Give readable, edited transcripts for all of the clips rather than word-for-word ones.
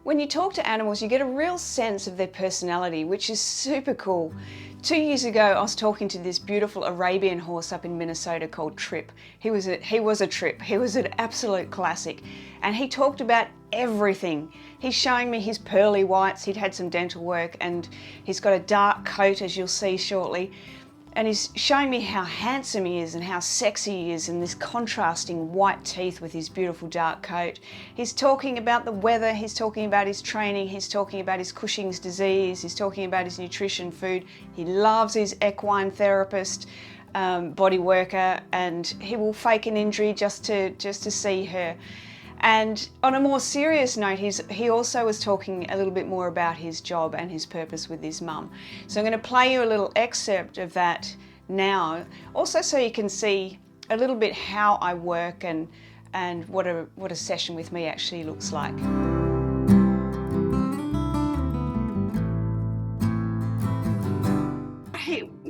When you talk to animals, you get a real sense of their personality, which is super cool. 2 years ago, I was talking to this beautiful Arabian horse up in Minnesota called Tripp. He was a Tripp. He was an absolute classic. And he talked about everything. He's showing me his pearly whites. He'd had some dental work and he's got a dark coat, as you'll see shortly. And he's showing me how handsome he is and how sexy he is, and this contrasting white teeth with his beautiful dark coat. He's talking about the weather, he's talking about his training, he's talking about his Cushing's disease, he's talking about his nutrition, food. He loves his equine therapist, body worker, and he will fake an injury just to see her. And on a more serious note, he also was talking a little bit more about his job and his purpose with his mum. So I'm going to play you a little excerpt of that now, also so you can see a little bit how I work and what a session with me actually looks like.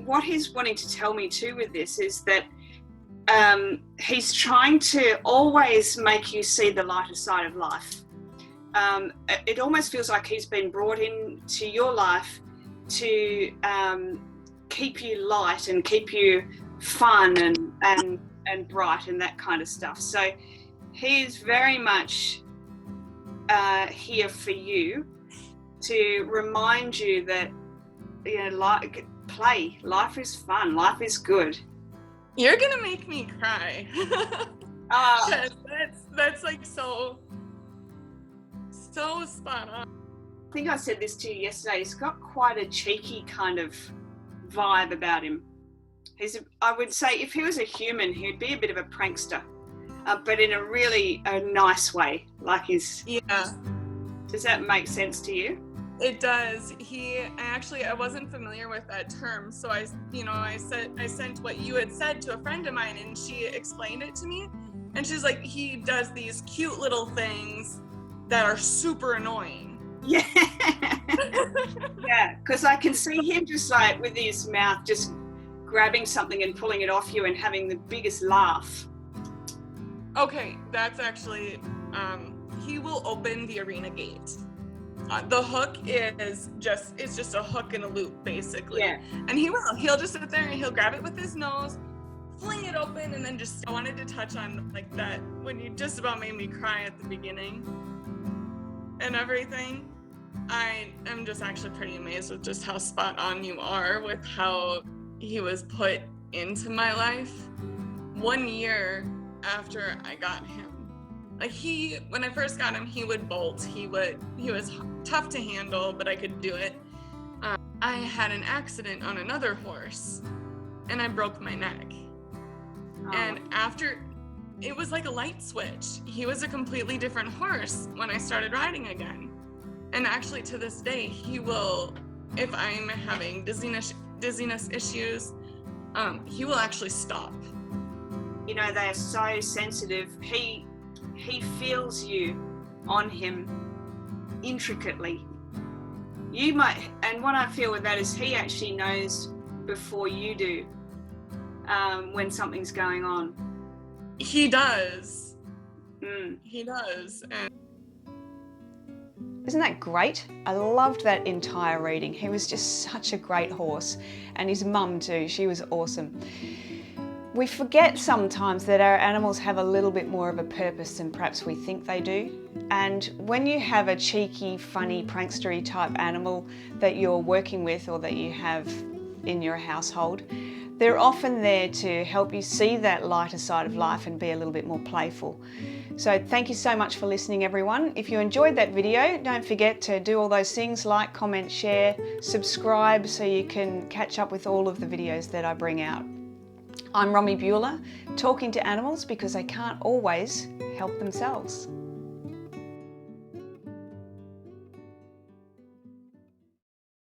What he's wanting to tell me too with this is that he's trying to always make you see the lighter side of life. It almost feels like he's been brought into your life to keep you light and keep you fun and bright and that kind of stuff. So he is very much here for you to remind you that, you know, life is fun, life is good. You're gonna make me cry. That's like so spot on. I think I said this to you yesterday. He's got quite a cheeky kind of vibe about him. I would say if he was a human, he'd be a bit of a prankster, but in a nice way. Like Yeah. Does that make sense to you? It does. I wasn't familiar with that term, so I sent what you had said to a friend of mine, and she explained it to me, and she's like, he does these cute little things that are super annoying. Yeah. Yeah, because I can see him just like with his mouth just grabbing something and pulling it off you and having the biggest laugh. Okay, that's actually, he will open the arena gate. The hook is just a hook in a loop, basically. Yeah. And he'll just sit there and he'll grab it with his nose, fling it open, and then I wanted to touch on like that when you just about made me cry at the beginning and everything. I am just actually pretty amazed with just how spot on you are with how he was put into my life. 1 year after I got him, like when I first got him, he would bolt. He was tough to handle, but I could do it. I had an accident on another horse, and I broke my neck. Oh. And after, it was like a light switch. He was a completely different horse when I started riding again. And actually, to this day, he will, if I'm having dizziness issues, he will actually stop. You know, they are so sensitive. He feels you on him intricately. And what I feel with that is he actually knows before you do when something's going on. He does. He does. And isn't that great? I loved that entire reading. He was just such a great horse, and his mum too. She was awesome. We forget sometimes that our animals have a little bit more of a purpose than perhaps we think they do. And when you have a cheeky, funny, prankstery type animal that you're working with or that you have in your household, they're often there to help you see that lighter side of life and be a little bit more playful. So thank you so much for listening, everyone. If you enjoyed that video, don't forget to do all those things, like, comment, share, subscribe so you can catch up with all of the videos that I bring out. I'm Romy Bueller, talking to animals because they can't always help themselves.